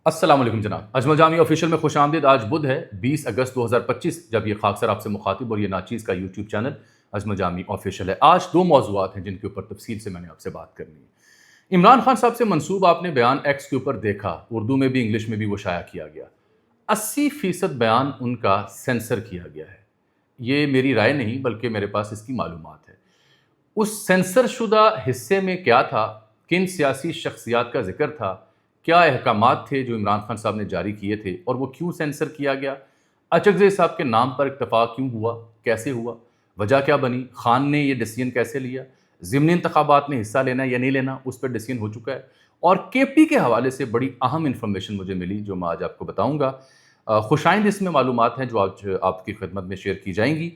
السلام علیکم جناب، اجمل جامی آفیشیل میں خوش آمدید۔ آج بدھ ہے 20 اگست 2025 جب یہ خاکسر آپ سے مخاطب اور یہ ناچیز کا یوٹیوب چینل اجمل جامی آفیشیل ہے۔ آج دو موضوعات ہیں جن کے اوپر تفصیل سے میں نے آپ سے بات کرنی ہے۔ عمران خان صاحب سے منسوب آپ نے بیان ایکس کے اوپر دیکھا، اردو میں بھی انگلش میں بھی وہ شائع کیا گیا۔ 80% بیان ان کا سینسر کیا گیا ہے۔ یہ میری رائے نہیں بلکہ میرے پاس اس کی معلومات ہے۔ اس سینسر شدہ حصے میں کیا تھا، کن سیاسی شخصیات کا ذکر تھا، کیا احکامات تھے جو عمران خان صاحب نے جاری کیے تھے اور وہ کیوں سینسر کیا گیا، اچکزئی صاحب کے نام پر اکتفا کیوں ہوا، کیسے ہوا، وجہ کیا بنی، خان نے یہ ڈیسیجن کیسے لیا، ضمنی انتخابات میں حصہ لینا یا نہیں لینا اس پر ڈیسیجن ہو چکا ہے، اور کے پی کے حوالے سے بڑی اہم انفارمیشن مجھے ملی جو میں آج آپ کو بتاؤں گا۔ خوش آئند اس میں معلومات ہیں جو آج آپ کی خدمت میں شیئر کی جائیں گی۔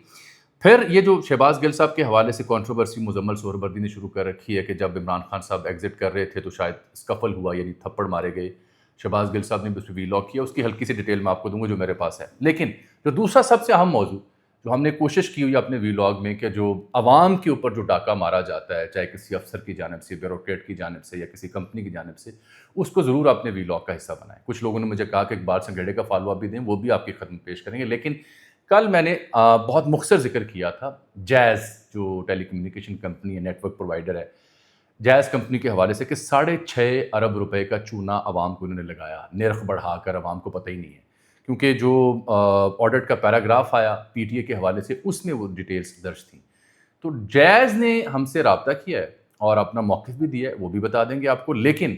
پھر یہ جو شہباز گل صاحب کے حوالے سے کنٹروورسی مزمل سہروردی نے شروع کر رکھی ہے کہ جب عمران خان صاحب ایگزٹ کر رہے تھے تو شاید اسکفل ہوا، یعنی تھپڑ مارے گئے۔ شہباز گل صاحب نے بھی اس پہ ویلاگ کیا، اس کی ہلکی سی ڈیٹیل میں آپ کو دوں گا جو میرے پاس ہے۔ لیکن جو دوسرا سب سے اہم موضوع جو ہم نے کوشش کی ہوئی اپنے ویلاگ میں کہ جو عوام کے اوپر جو ڈاکہ مارا جاتا ہے، چاہے کسی افسر کی جانب سے، بیوروکریٹ کی جانب سے یا کسی کمپنی کی جانب سے، اس کو ضرور اپنے ویلاگ کا حصہ بنائیں۔ کچھ لوگوں نے مجھے کہا کہ اقبال سنگھیڑے کا فالو اپ بھی دیں، وہ بھی آپ کی خدمت پیش کریں گے۔ لیکن کل میں نے بہت مختصر ذکر کیا تھا جیز جو ٹیلی کمیونیکیشن کمپنی ہے، نیٹ ورک پرووائڈر ہے، جیز کمپنی کے حوالے سے کہ 6.5 ارب روپے کا چونا عوام کو انہوں نے لگایا، نرخ بڑھا کر، عوام کو پتہ ہی نہیں ہے کیونکہ جو آڈٹ کا پیراگراف آیا پی ٹی اے کے حوالے سے اس میں وہ ڈیٹیلز درج تھیں۔ تو جیز نے ہم سے رابطہ کیا ہے اور اپنا موقف بھی دیا ہے، وہ بھی بتا دیں گے آپ کو۔ لیکن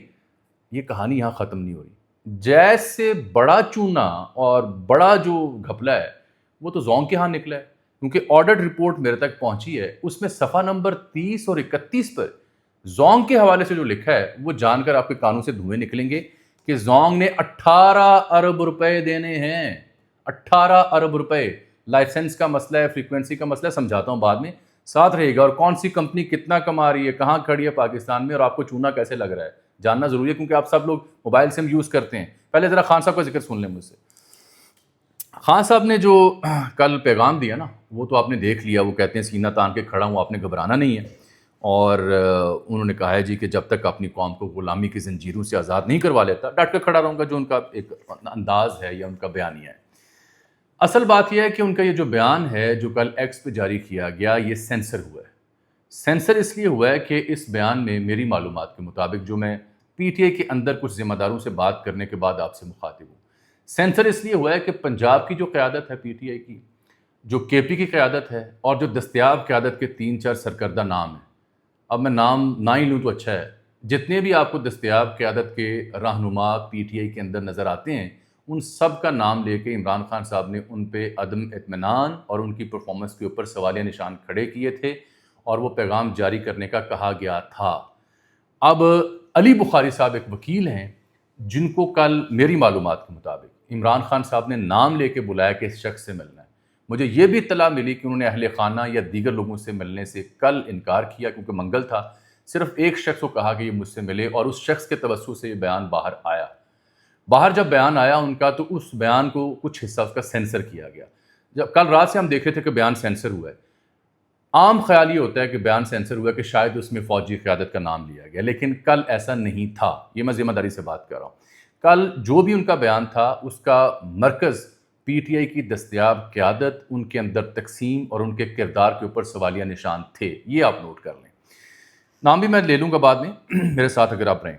یہ کہانی یہاں ختم نہیں ہو رہی۔ جیز سے بڑا چونا اور بڑا جو گھپلا ہے وہ تو زونگ کے ہاں نکلا ہے، کیونکہ آڈٹ رپورٹ میرے تک پہنچی ہے، اس میں صفحہ نمبر 30 اور 31 پر زونگ کے حوالے سے جو لکھا ہے وہ جان کر آپ کے کانوں سے دھوئیں نکلیں گے کہ زونگ نے 18 ارب روپے دینے ہیں۔ 18 ارب روپے۔ لائسنس کا مسئلہ ہے، فریکوینسی کا مسئلہ ہے، سمجھاتا ہوں بعد میں، ساتھ رہے گا۔ اور کون سی کمپنی کتنا کما رہی ہے، کہاں کھڑی ہے پاکستان میں، اور آپ کو چونا کیسے لگ رہا ہے جاننا ضروری ہے، کیونکہ آپ سب لوگ موبائل سم یوز کرتے ہیں۔ پہلے ذرا خان صاحب کا ذکر سن لیں مجھ سے۔ خان صاحب نے جو کل پیغام دیا نا وہ تو آپ نے دیکھ لیا۔ وہ کہتے ہیں سینہ تان کے کھڑا ہوں، آپ نے گھبرانا نہیں ہے، اور انہوں نے کہا ہے جی کہ جب تک اپنی قوم کو غلامی کی زنجیروں سے آزاد نہیں کروا لیتا ڈٹ کر کھڑا رہوں گا، جو ان کا ایک انداز ہے یا ان کا بیانیہ ہے۔ اصل بات یہ ہے کہ ان کا یہ جو بیان ہے جو کل ایکس پہ جاری کیا گیا، یہ سینسر ہوا ہے۔ سینسر اس لیے ہوا ہے کہ اس بیان میں میری معلومات کے مطابق، جو میں پی ٹی اے کے اندر کچھ ذمہ داروں سے بات کرنے کے بعد آپ سے مخاطب ہوں، سینسر اس لیے ہوا ہے کہ پنجاب کی جو قیادت ہے پی ٹی آئی کی، جو کے پی کی قیادت ہے، اور جو دستیاب قیادت کے 3-4 سرکردہ نام ہیں، اب میں نام نہ ہی لوں تو اچھا ہے، جتنے بھی آپ کو دستیاب قیادت کے رہنما پی ٹی آئی کے اندر نظر آتے ہیں، ان سب کا نام لے کے عمران خان صاحب نے ان پہ عدم اطمینان اور ان کی پرفارمنس کے اوپر سوالیہ نشان کھڑے کیے تھے، اور وہ پیغام جاری کرنے کا کہا گیا تھا۔ اب علی بخاری صاحب ایک وکیل ہیں جن کو کل میری معلومات کے مطابق عمران خان صاحب نے نام لے کے بلایا کہ اس شخص سے ملنا ہے۔ مجھے یہ بھی اطلاع ملی کہ انہوں نے اہل خانہ یا دیگر لوگوں سے ملنے سے کل انکار کیا کیونکہ منگل تھا۔ صرف ایک شخص کو کہا کہ یہ مجھ سے ملے، اور اس شخص کے توسط سے یہ بیان باہر آیا۔ باہر جب بیان آیا ان کا تو اس بیان کو کچھ حصہ اس کا سینسر کیا گیا۔ جب کل رات سے ہم دیکھ رہے تھے کہ بیان سینسر ہوا ہے، عام خیال یہ ہوتا ہے کہ بیان سینسر ہوا ہے کہ شاید اس میں فوجی قیادت کا نام لیا گیا، لیکن کل ایسا نہیں تھا۔ یہ میں ذمہ داری سے بات کر رہا ہوں۔ کل جو بھی ان کا بیان تھا اس کا مرکز پی ٹی آئی کی دستیاب قیادت، ان کے اندر تقسیم اور ان کے کردار کے اوپر سوالیہ نشان تھے۔ یہ آپ نوٹ کر لیں، نام بھی میں لے لوں گا بعد میں، میرے ساتھ اگر آپ رہیں۔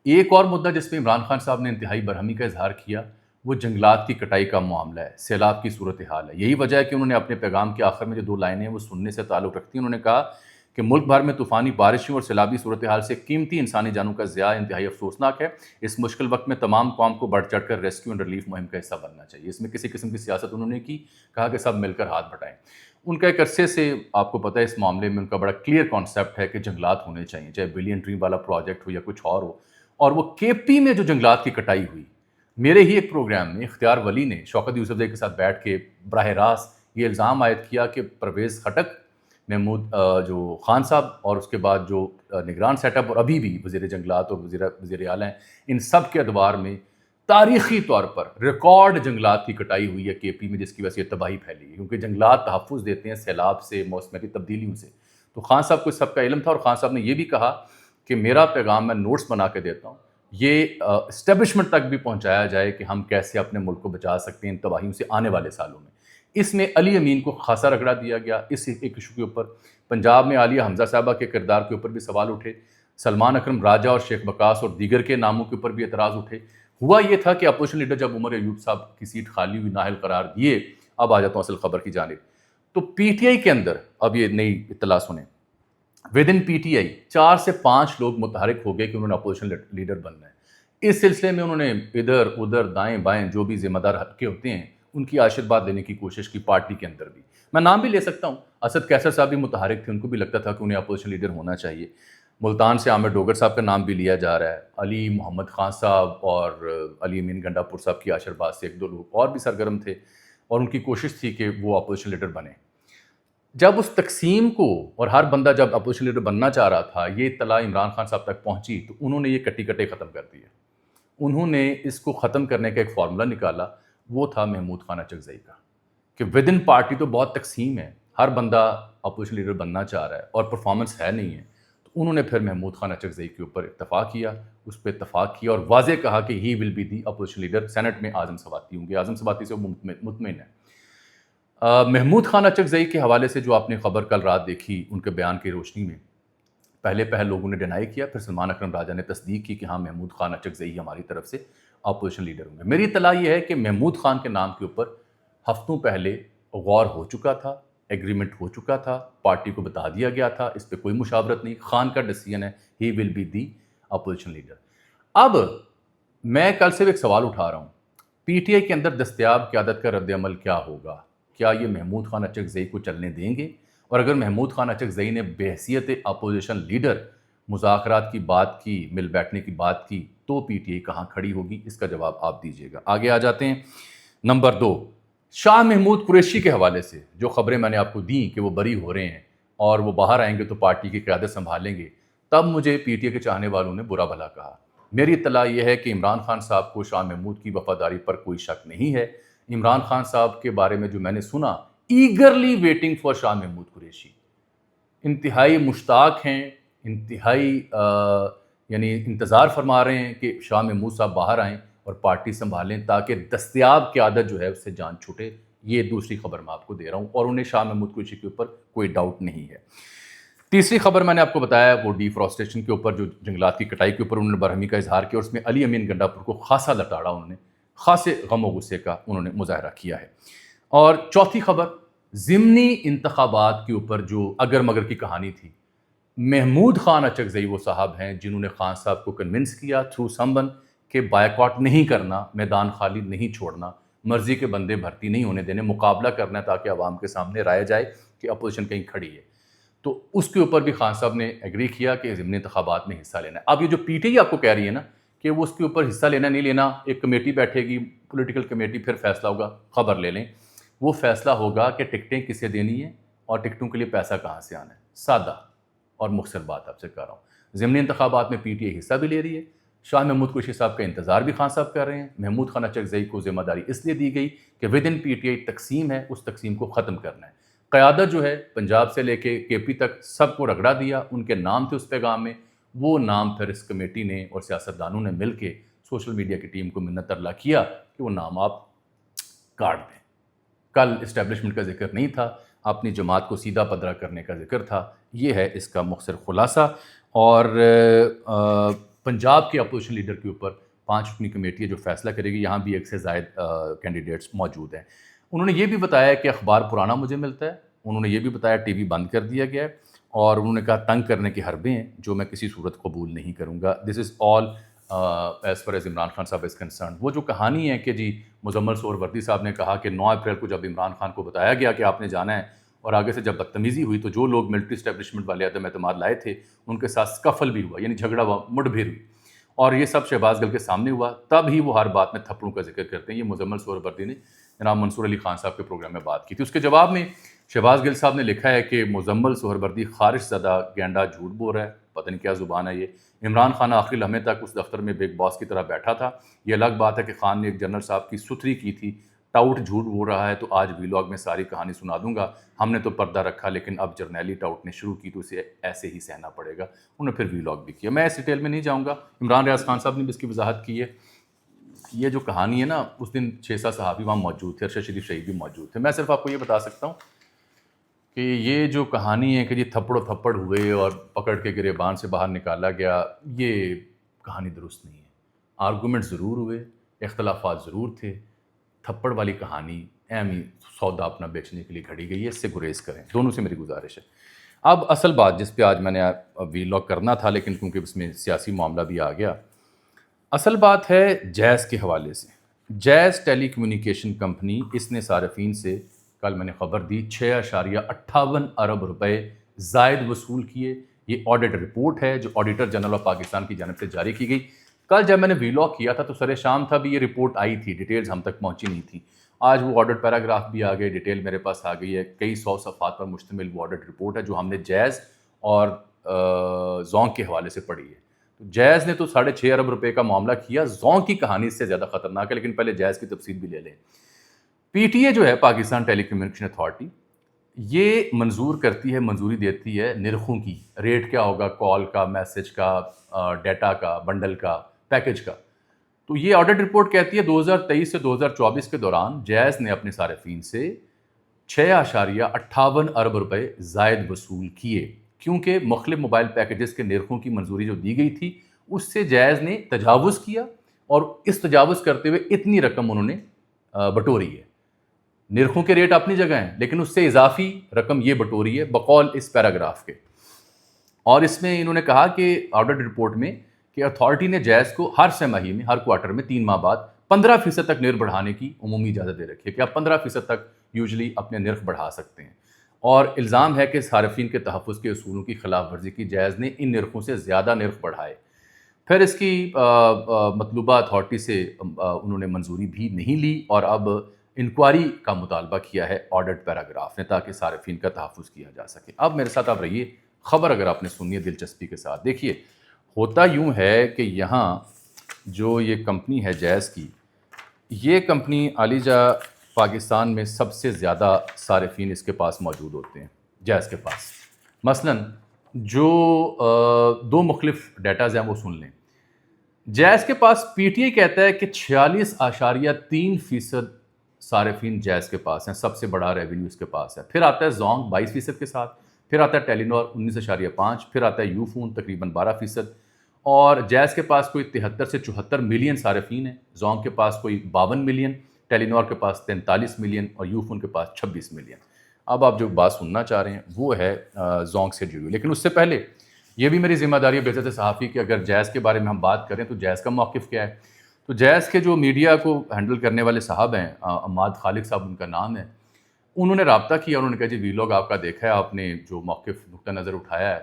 ایک اور مدعا جس پہ عمران خان صاحب نے انتہائی برہمی کا اظہار کیا وہ جنگلات کی کٹائی کا معاملہ ہے، سیلاب کی صورتحال ہے۔ یہی وجہ ہے کہ انہوں نے اپنے پیغام کے آخر میں جو 2 لائنیں وہ سننے سے تعلق رکھتی ہیں۔ انہوں نے کہا کہ ملک بھر میں طوفانی بارشوں اور سیلابی صورتحال سے قیمتی انسانی جانوں کا ضیاع انتہائی افسوسناک ہے۔ اس مشکل وقت میں تمام قوم کو بڑھ چڑھ کر ریسکیو اینڈ ریلیف مہم کا حصہ بننا چاہیے۔ اس میں کسی قسم کی سیاست انہوں نے کی، کہا کہ سب مل کر ہاتھ بٹائیں۔ ان کا ایک عرصے سے آپ کو پتہ ہے اس معاملے میں ان کا بڑا کلیئر کانسیپٹ ہے کہ جنگلات ہونے چاہیے، چاہے بلین ڈریم والا پروجیکٹ ہو یا کچھ اور ہو۔ اور وہ کے پی میں جو جنگلات کی کٹائی ہوئی، میرے ہی ایک پروگرام میں اختیار ولی نے شوکت یوسف زئی کے ساتھ بیٹھ کے براہ راست یہ الزام عائد کیا کہ پرویز خٹک، محمود جو خان صاحب، اور اس کے بعد جو نگران سیٹ اپ اور ابھی بھی وزیر جنگلات اور وزیر اعلیٰ ہیں، ان سب کے ادوار میں تاریخی طور پر ریکارڈ جنگلات کی کٹائی ہوئی ہے کے پی میں، جس کی وجہ سے یہ تباہی پھیلی ہے، کیونکہ جنگلات تحفظ دیتے ہیں سیلاب سے، موسمیاتی تبدیلیوں سے۔ تو خان صاحب کو اس سب کا علم تھا، اور خان صاحب نے یہ بھی کہا کہ میرا پیغام میں نوٹس بنا کے دیتا ہوں، یہ اسٹیبلشمنٹ تک بھی پہنچایا جائے کہ ہم کیسے اپنے ملک کو بچا سکتے ہیں ان تباہیوں سے آنے والے سالوں میں۔ اس میں علی امین کو خاصا رگڑا دیا گیا اس ایک ایشو کے اوپر۔ پنجاب میں عالیہ حمزہ صاحبہ کے کردار کے اوپر بھی سوال اٹھے، سلمان اکرم راجہ اور شیخ بکاس اور دیگر کے ناموں کے اوپر بھی اعتراض اٹھے۔ ہوا یہ تھا کہ اپوزیشن لیڈر جب عمر ایوب صاحب کی سیٹ خالی ہوئی، نااہل قرار دیے، اب آ جاتا ہوں اصل خبر کی جانب، تو پی ٹی آئی کے اندر اب یہ نئی اطلاع سنیں، with in P T I 4 سے 5 لوگ متحرک ہو گئے کہ انہوں نے اپوزیشن لیڈر بننا ہے۔ اس سلسلے میں انہوں نے ادھر ادھر دائیں بائیں جو بھی ذمہ دار حلقے ہوتے ہیں ان کی آشرواد لینے کی کوشش کی، پارٹی کے اندر بھی۔ میں نام بھی لے سکتا ہوں، اسد کیسر صاحب بھی متحرک تھے، ان کو بھی لگتا تھا کہ انہیں اپوزیشن لیڈر ہونا چاہیے۔ ملتان سے عامر ڈوگر صاحب کا نام بھی لیا جا رہا ہے، علی محمد خان صاحب اور علی امین گنڈا پور صاحب کی آشرواد سے 1-2 لوگ اور بھی سرگرم تھے اور ان کی کوشش تھی کہ وہ اپوزیشن لیڈر بنے۔ جب اس تقسیم کو اور ہر بندہ جب اپوزیشن لیڈر بننا چاہ رہا تھا، یہ اطلاع عمران خان صاحب تک پہنچی تو انہوں نے یہ کٹی کٹے ختم کر دیا۔ انہوں نے اس کو ختم کرنے کا ایک فارمولا نکالا، وہ تھا محمود خان اچکزئی کا، کہ ود ان پارٹی تو بہت تقسیم ہے، ہر بندہ اپوزیشن لیڈر بننا چاہ رہا ہے اور پرفارمنس ہے نہیں ہے، تو انہوں نے پھر محمود خان اچکزئی کے اوپر اتفاق کیا، اس پہ اتفاق کیا اور واضح کہا کہ he will be the opposition leader, senate میں اعظم سواتی ہوں گے، اعظم سواتی سے وہ مطمئن ہے۔ محمود خان اچکزئی کے حوالے سے جو آپ نے خبر کل رات دیکھی ان کے بیان کی روشنی میں، پہلے لوگوں نے ڈینائی کیا، پھر سلمان اکرم راجہ نے تصدیق کی کہ ہاں محمود خان اچکزئی ہماری طرف سے اپوزیشن لیڈر ہوں گے۔ میری اطلاع یہ ہے کہ محمود خان کے نام کے اوپر ہفتوں پہلے غور ہو چکا تھا، ایگریمنٹ ہو چکا تھا، پارٹی کو بتا دیا گیا تھا، اس پہ کوئی مشاورت نہیں، خان کا ڈیسیژن ہے، he will be the opposition leader. اب میں کل سے ایک سوال اٹھا رہا ہوں، پی ٹی آئی کے اندر دستیاب قیادت کا رد عمل کیا ہوگا؟ کیا یہ محمود خان اچکزئی کو چلنے دیں گے؟ اور اگر محمود خان اچکزئی نے بحیثیت اپوزیشن لیڈر مذاکرات کی بات کی، مل بیٹھنے کی بات کی، تو پی ٹی آئی کہاں کھڑی ہوگی؟ اس کا جواب آپ دیجیے گا۔ آگے آ جاتے ہیں۔ نمبر 2، شاہ محمود قریشی کے حوالے سے جو خبریں میں نے آپ کو دیں کہ وہ بری ہو رہے ہیں اور وہ باہر آئیں گے تو پارٹی کی قیادت سنبھالیں گے، تب مجھے پی ٹی آئی کے چاہنے والوں نے برا بھلا کہا۔ میری اطلاع یہ ہے کہ عمران خان صاحب کو شاہ محمود کی وفاداری پر کوئی شک نہیں ہے۔ عمران خان صاحب کے بارے میں جو میں نے سنا، eagerly waiting for Shah Mahmood Qureshi, انتہائی مشتاق ہیں، انتہائی یعنی انتظار فرما رہے ہیں کہ شاہ محمود صاحب باہر آئیں اور پارٹی سنبھالیں تاکہ دستیاب قیادت جو ہے اس سے جان چھوٹے۔ یہ دوسری خبر میں آپ کو دے رہا ہوں اور انہیں شاہ محمود قریشی کے اوپر کوئی ڈاؤٹ نہیں ہے۔ تیسری خبر میں نے آپ کو بتایا وہ ڈیفورسٹریشن کے اوپر، جو جنگلات کی کٹائی کے اوپر انہوں نے برہمی کا اظہار کیا، اور اس میں علی امین گنڈا پور کو خاصا لتاڑا، انہوں نے خاصے غم و غصے کا انہوں نے مظاہرہ کیا ہے۔ اور چوتھی خبر، ضمنی انتخابات کے اوپر جو اگر مگر کی کہانی تھی، محمود خان اچکزئی وہ صاحب ہیں جنہوں نے خان صاحب کو کنونس کیا تھرو سمبن کہ بائیکاٹ نہیں کرنا، میدان خالی نہیں چھوڑنا، مرضی کے بندے بھرتی نہیں ہونے دینے، مقابلہ کرنا ہے تاکہ عوام کے سامنے رائے جائے کہ اپوزیشن کہیں کھڑی ہے۔ تو اس کے اوپر بھی خان صاحب نے ایگری کیا کہ ضمنی انتخابات میں حصہ لینا ہے۔ اب یہ جو پی ٹی آئی آپ کو کہہ رہی ہے نا کہ وہ اس کے اوپر حصہ لینا نہیں لینا، ایک کمیٹی بیٹھے گی، پولیٹیکل کمیٹی، پھر فیصلہ ہوگا، خبر لے لیں، وہ فیصلہ ہوگا کہ ٹکٹیں کسے دینی ہیں اور ٹکٹوں کے لیے پیسہ کہاں سے آنا ہے۔ سادہ اور مختصر بات آپ سے کر رہا ہوں۔ ضمنی انتخابات میں پی ٹی آئی حصہ بھی لے رہی ہے، شاہ محمود قریشی صاحب کا انتظار بھی خان صاحب کر رہے ہیں۔ محمود خان اچکزئی کو ذمہ داری اس لیے دی گئی کہ with in P T I تقسیم ہے، اس تقسیم کو ختم کرنا ہے۔ قیادت جو ہے پنجاب سے لے کے کے پی تک سب کو رگڑا دیا، ان کے نام تھے اس پیغام میں، وہ نام پھر اس کمیٹی نے اور سیاستدانوں نے مل کے سوشل میڈیا کی ٹیم کو منت ترلا کیا کہ وہ نام آپ کاٹ دیں۔ کل اسٹیبلشمنٹ کا ذکر نہیں تھا، اپنی جماعت کو سیدھا پدرا کرنے کا ذکر تھا۔ یہ ہے اس کا مختصر خلاصہ۔ اور پنجاب کے اپوزیشن لیڈر کے اوپر 5 رکنی کمیٹی ہے جو فیصلہ کرے گی، یہاں بھی 1 سے زائد کینڈیڈیٹس موجود ہیں۔ انہوں نے یہ بھی بتایا کہ اخبار پرانا مجھے ملتا ہے، انہوں نے یہ بھی بتایا ٹی وی بند کر دیا گیا ہے، اور انہوں نے کہا تنگ کرنے کے حربے ہیں جو میں کسی صورت قبول نہیں کروں گا۔ This is all as far as Imran Khan Sahab is concern. وہ جو کہانی ہے کہ جی مزمل سہروردی صاحب نے کہا کہ 9 اپریل کو جب عمران خان کو بتایا گیا کہ آپ نے جانا ہے اور آگے سے جب بدتمیزی ہوئی تو جو لوگ ملٹری اسٹیبلشمنٹ والے عدم اعتماد لائے تھے ان کے ساتھ سکفل بھی ہوا، یعنی جھگڑا ہوا، مڑ بھیڑ ہوئی، اور یہ سب شہباز گل کے سامنے ہوا، تب ہی وہ ہر بات میں تھپڑوں کا ذکر کرتے ہیں۔ یہ مزمل سہروردی نے جناب منصور علی خان صاحب کے پروگرام میں بات کی تھی۔ اس کے جواب میں شہباز گل صاحب نے لکھا ہے کہ مزمل سہروردی خارش زدہ گینڈا جھوٹ بول رہا ہے، پتہ نہیں کیا زبان ہے یہ۔ عمران خان آخری لمحے تک اس دفتر میں بگ باس کی طرح بیٹھا تھا۔ یہ الگ بات ہے کہ خان نے ایک جنرل صاحب کی ستھری کی تھی، ٹاؤٹ جھوٹ بول رہا ہے تو آج ویلاگ میں ساری کہانی سنا دوں گا. ہم نے تو پردہ رکھا لیکن اب جرنیلی ٹاؤٹ نے شروع کی تو اسے ایسے ہی سہنا پڑے گا. انہوں نے پھر ویلاگ بھی کیا. میں اس ڈیٹیل میں نہیں جاؤں گا. عمران ریاض خان صاحب نے بھی اس کی وضاحت کی ہے. یہ جو کہانی ہے نا, اس دن 6-7 صحابی وہاں موجود تھے, ارشد شریف شہید بھی موجود تھے. میں صرف آپ کو یہ بتا سکتا ہوں کہ یہ جو کہانی ہے کہ یہ تھپڑ و تھپڑ ہوئے اور پکڑ کے گریبان سے باہر نکالا گیا, یہ کہانی درست نہیں ہے. آرگومنٹ ضرور ہوئے, اختلافات ضرور تھے. تھپڑ والی کہانی اہمی سودا اپنا بیچنے کے لیے گھڑی گئی ہے, اس سے گریز کریں. دونوں سے میری گزارش ہے. اب اصل بات جس پہ آج میں نے ویلاگ کرنا تھا, لیکن کیونکہ اس میں سیاسی معاملہ بھی آ گیا, اصل بات ہے جیز کے حوالے سے. جیز ٹیلی کمیونیکیشن کمپنی, اس نے صارفین سے, کل میں نے خبر دی, 6.58 ارب روپے زائد وصول کیے. یہ آڈٹ رپورٹ ہے جو آڈیٹر جنرل آف پاکستان کی جانب سے جاری کی گئی. کل جب میں نے ویلاگ کیا تھا تو سر شام تھا بھی یہ رپورٹ آئی تھی, ڈیٹیلز ہم تک پہنچی نہیں تھی. آج وہ آڈٹ پیراگراف بھی آ گئے, ڈیٹیل میرے پاس آ گئی ہے. کئی 100 صفحات پر مشتمل وہ آڈٹ رپورٹ ہے جو ہم نے جیز اور زونگ کے حوالے سے پڑھی ہے. تو جیز نے تو 6.5 ارب روپے کا معاملہ کیا. زونگ کی کہانی اس سے زیادہ خطرناک ہے, لیکن پہلے جیز کی تفصیل بھی لے لیں. پی ٹی اے جو ہے, پاکستان ٹیلی کمیونیکیشن اتھارٹی, یہ منظوری دیتی ہے نرخوں کی. ریٹ کیا ہوگا, کال کا, میسج کا, ڈیٹا کا, بنڈل کا, پیکج کا. تو یہ آڈٹ رپورٹ کہتی ہے 2023 سے 2024 کے دوران جیز نے اپنے صارفین سے 6.58 ارب روپے زائد وصول کیے, کیونکہ مختلف موبائل پیکیجز کے نرخوں کی منظوری جو دی گئی تھی اس سے جیز نے تجاوز کیا, اور اس تجاوز کرتے ہوئے اتنی رقم انہوں نے بٹوری ہے. نرخوں کے ریٹ اپنی جگہ ہیں, لیکن اس سے اضافی رقم یہ بٹوری ہے بقول اس پیراگراف کے. اور اس میں انہوں نے کہا کہ آڈٹ رپورٹ میں کہ اتھارٹی نے جیز کو ہر سہ ماہی میں, ہر کوارٹر میں 3 ماہ بعد 15% تک نرخ بڑھانے کی عمومی اجازت دے رکھی ہے کہ آپ 15% تک یوزلی اپنے نرخ بڑھا سکتے ہیں. اور الزام ہے کہ صارفین کے تحفظ کے اصولوں کی خلاف ورزی کی جیز نے ان نرخوں سے زیادہ نرخ بڑھائے. پھر اس کی مطلوبہ اتھارٹی سے انہوں نے منظوری بھی نہیں لی, اور اب انکوائری کا مطالبہ کیا ہے آڈٹ پیراگراف نے, تاکہ صارفین کا تحفظ کیا جا سکے. اب میرے ساتھ آپ رہیے, خبر اگر آپ نے سنی ہے دلچسپی کے ساتھ. دیکھیے, ہوتا یوں ہے کہ یہاں جو یہ کمپنی ہے جیز کی, یہ کمپنی عالیجا پاکستان میں سب سے زیادہ صارفین اس کے پاس موجود ہوتے ہیں جیز کے پاس. مثلاً جو 2 مختلف ڈیٹاز ہیں وہ سن لیں. جیز کے پاس پی ٹی اے کہتا ہے کہ 46.3% صارفین جیز کے پاس ہیں, سب سے بڑا ریونیو اس کے پاس ہے. پھر آتا ہے زونگ 22% کے ساتھ, پھر آتا ہے ٹیلی نور 19.5, پھر آتا ہے یو فون تقریباً 12%, اور جیز کے پاس کوئی 73 سے 74 ملین صارفین ہیں. زونگ کے پاس کوئی 52 ملین, ٹیلی نور کے پاس 43 ملین, اور یو فون کے پاس 26 ملین. اب آپ جو بات سننا چاہ رہے ہیں وہ ہے زونگ سے جڑی ہوئی. لیکن اس سے پہلے یہ بھی میری ذمہ داری ہے بعزت صحافی کہ اگر جیز کے بارے میں ہم بات کریں تو جیز کا موقف کیا ہے. تو جیز کے جو میڈیا کو ہینڈل کرنے والے صاحب ہیں, عماد خالق صاحب ان کا نام ہے, انہوں نے رابطہ کیا. انہوں نے کہا جی ویلاگ آپ کا دیکھا ہے, آپ نے جو موقف نقطہ نظر اٹھایا ہے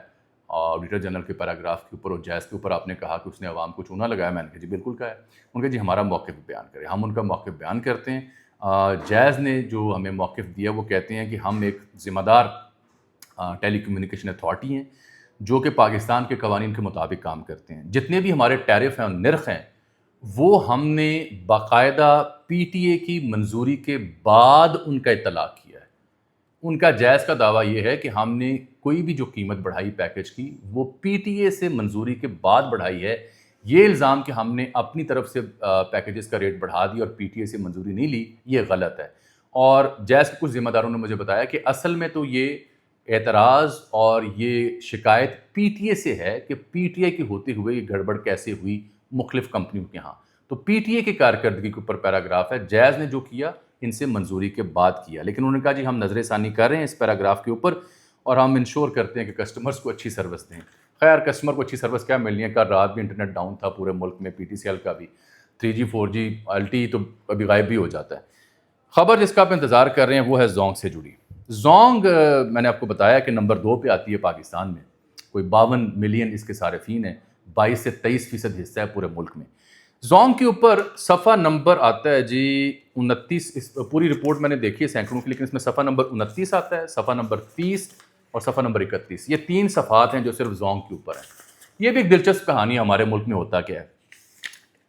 آڈیٹر جنرل کے پیراگراف کے اوپر اور جیز کے اوپر, آپ نے کہا کہ اس نے عوام کو چونا لگایا. میں نے کہا جی بالکل کہا ہے. ان کا جی ہمارا موقف بیان کریں. ہم ان کا موقف بیان کرتے ہیں. جیز نے جو ہمیں موقف دیا وہ کہتے ہیں کہ ہم ایک ذمہ دار ٹیلی کمیونیکیشن اتھارٹی ہیں جو کہ پاکستان کے قوانین کے مطابق کام کرتے ہیں. جتنے بھی ہمارے ٹیرف ہیں اور نرخ ہیں وہ ہم نے باقاعدہ پی ٹی اے کی منظوری کے بعد ان کا اطلاق کیا ہے. ان کا جیز کا دعویٰ یہ ہے کہ ہم نے کوئی بھی جو قیمت بڑھائی پیکج کی وہ پی ٹی اے سے منظوری کے بعد بڑھائی ہے. یہ الزام کہ ہم نے اپنی طرف سے پیکیجز کا ریٹ بڑھا دی اور پی ٹی اے سے منظوری نہیں لی, یہ غلط ہے. اور جیز کے کچھ ذمہ داروں نے مجھے بتایا کہ اصل میں تو یہ اعتراض اور یہ شکایت پی ٹی اے سے ہے کہ پی ٹی اے کی ہوتے ہوئے یہ گڑبڑ کیسے ہوئی مختلف کمپنیوں کے ہاں. تو پی ٹی اے کی کارکردگی کے اوپر پیراگراف ہے. جیز نے جو کیا ان سے منظوری کے بعد کیا, لیکن انہوں نے کہا جی ہم نظر ثانی کر رہے ہیں اس پیراگراف کے اوپر اور ہم انشور کرتے ہیں کہ کسٹمرز کو اچھی سروس دیں. خیر کسٹمر کو اچھی سروس کیا ملنی ہے, کل رات بھی انٹرنیٹ ڈاؤن تھا پورے ملک میں, پی ٹی سی ایل کا بھی, 3G 4G LTE تو ابھی غائب بھی ہو جاتا ہے. خبر جس کا آپ انتظار کر رہے ہیں وہ ہے زونگ سے جڑی. زونگ میں نے آپ کو بتایا کہ نمبر 2 پہ آتی ہے پاکستان میں, کوئی 52 ملین اس کے صارفین ہیں, 22 سے 23% حصہ ہے پورے ملک میں. زونگ کے اوپر صفحہ نمبر آتا ہے جی 29, اس پوری رپورٹ میں نے دیکھی ہے سینکڑوں کی, لیکن اس میں صفحہ نمبر 29 آتا ہے, صفحہ نمبر 30 اور صفحہ نمبر 31. یہ 3 صفحات ہیں جو صرف زونگ کے اوپر ہیں. یہ بھی ایک دلچسپ کہانی ہمارے ملک میں ہوتا کیا ہے.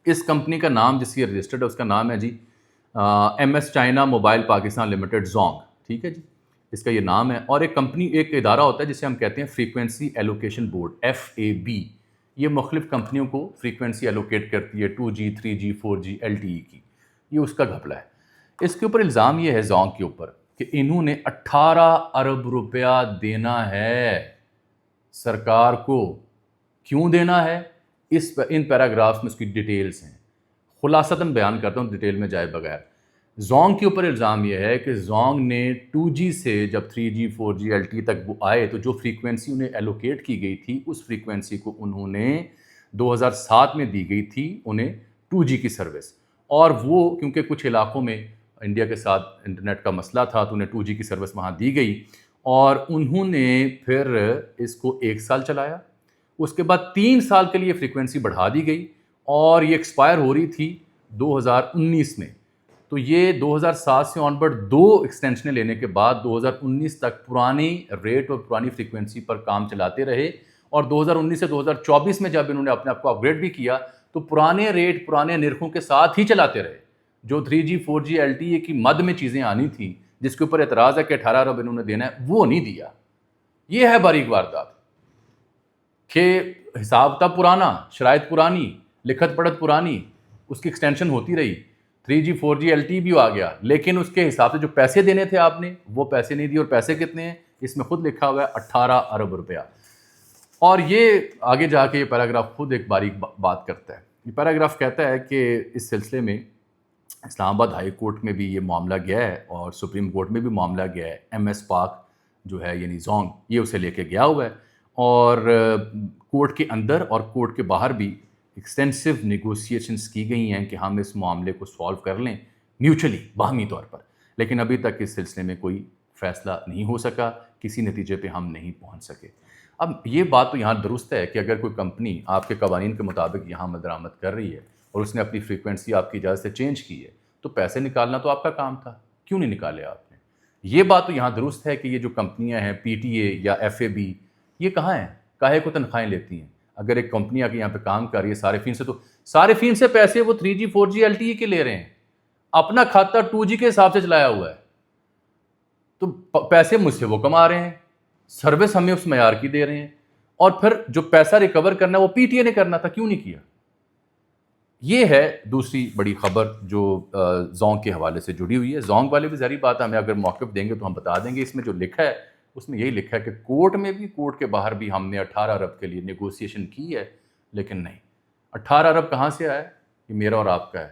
اس کمپنی کا نام جس کی رجسٹرڈ ہے اس کا نام ہے G M S China mobile Pakistan limited Zong, ٹھیک ہے جی، اس کا یہ نام ہے. اور ایک کمپنی، ایک ادارہ ہوتا ہے جسے ہم کہتے ہیں فریکوینسی ایلوکیشن بورڈ، FAB. یہ مختلف کمپنیوں کو فریکوینسی ایلوکیٹ کرتی ہے 2G 3G 4G LTE کی. یہ اس کا گھپلہ ہے. اس کے اوپر الزام یہ ہے زونگ کے اوپر کہ انہوں نے 18 ارب روپیہ دینا ہے سرکار کو. کیوں دینا ہے؟ ان پیراگرافس میں اس کی ڈیٹیلز ہیں. خلاصتاً بیان کرتا ہوں ڈیٹیل میں جائے بغیر. زونگ کے اوپر الزام یہ ہے کہ زونگ نے 2G سے جب 3G 4G LTE تک وہ آئے تو جو فریکوینسی انہیں ایلوکیٹ کی گئی تھی اس فریکوینسی کو انہوں نے 2007 میں دی گئی تھی انہیں 2G کی سروس. اور وہ کیونکہ کچھ علاقوں میں انڈیا کے ساتھ انٹرنیٹ کا مسئلہ تھا تو انہیں 2G کی سروس وہاں دی گئی اور انہوں نے پھر اس کو 1 سال چلایا. اس کے بعد 3 سال کے لیے فریکوینسی بڑھا دی گئی اور یہ ایکسپائر ہو رہی تھی 2019 میں. تو یہ 2007 سے آن ورڈ 2 ایکسٹینشنیں لینے کے بعد 2019 تک پرانی ریٹ اور پرانی فریکوینسی پر کام چلاتے رہے. اور 2019 سے 2024 میں جب انہوں نے اپنے آپ کو اپ گریڈ بھی کیا تو پرانے ریٹ پرانے نرخوں کے ساتھ ہی چلاتے رہے. جو 3G 4G LTE کی مد میں چیزیں آنی تھیں جس کے اوپر اعتراض ہے کہ 18 ارب انہوں نے دینا ہے، وہ نہیں دیا. یہ ہے باریک واردات کہ حساب تب پرانا، شرائط پرانی، لکھت پڑھت پرانی، اس کی ایکسٹینشن ہوتی رہی، 3G 4G LTE بھی آ گیا، لیکن اس کے حساب سے جو پیسے دینے تھے آپ نے وہ پیسے نہیں دیے. اور پیسے کتنے ہیں اس میں خود لکھا ہوا ہے 18 ارب روپیہ. اور یہ آگے جا کے یہ پیراگراف خود ایک باریک بات کرتا ہے. یہ پیراگراف کہتا ہے کہ اس سلسلے میں اسلام آباد ہائی کورٹ میں بھی یہ معاملہ گیا ہے اور سپریم کورٹ میں بھی معاملہ گیا ہے. MS پاک جو ہے یعنی زونگ یہ اسے لے کے گیا ہوا ہے اور کورٹ کے اندر اور کورٹ کے باہر بھی ایکسٹینسو نیگوسیشنز کی گئی ہیں کہ ہم اس معاملے کو سالو کر لیں میوچلی، باہمی طور پر. لیکن ابھی تک اس سلسلے میں کوئی فیصلہ نہیں ہو سکا، کسی نتیجے پہ ہم نہیں پہنچ سکے. اب یہ بات تو یہاں درست ہے کہ اگر کوئی کمپنی آپ کے قوانین کے مطابق یہاں عمل درآمد کر رہی ہے اور اس نے اپنی فریکوینسی آپ کی اجازت سے چینج کی ہے تو پیسے نکالنا تو آپ کا کام تھا، کیوں نہیں نکالے آپ نے؟ یہ بات تو یہاں درست ہے کہ یہ جو کمپنیاں ہیں PTA یا FAB یہ کہاں ہیں، کاہے کو تنخواہیں لیتی ہیں؟ اگر ایک کمپنی آ کے یہاں پہ کام کر رہی ہے صارفین سے، تو صارفین سے پیسے وہ 3G 4G LTE کے لے رہے ہیں، اپنا کھاتا 2G کے حساب سے چلایا ہوا ہے، تو پیسے مجھ سے وہ کما رہے ہیں، سروس ہمیں اس معیار کی دے رہے ہیں، اور پھر جو پیسہ ریکور کرنا ہے وہ PTA نے کرنا تھا، کیوں نہیں کیا؟ یہ ہے دوسری بڑی خبر جو زونگ کے حوالے سے جڑی ہوئی ہے. زونگ والے بھی ظاہری بات ہے ہمیں اگر موقف دیں گے تو ہم بتا دیں گے. اس میں جو لکھا ہے اس میں یہی لکھا ہے کہ کورٹ میں بھی، کورٹ کے باہر بھی ہم نے 18 ارب کے لیے نیگوسیشن کی ہے، لیکن نہیں. 18 ارب کہاں سے آیا؟ یہ میرا اور آپ کا ہے.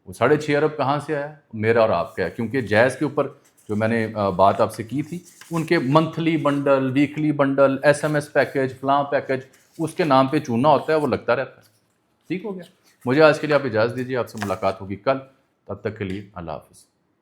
وہ 6.5 ارب کہاں سے آیا؟ میرا اور آپ کا ہے. کیونکہ جائز کے اوپر جو میں نے بات آپ سے کی تھی، ان کے monthly bundle, weekly bundle, SMS package, فلاں پیکج، اس کے نام پہ چوننا ہوتا ہے، وہ لگتا رہتا ہے. ٹھیک ہو گیا. مجھے آج کے لیے آپ اجازت دیجیے، آپ سے ملاقات ہوگی کل. تب تک کے لیے اللہ حافظ.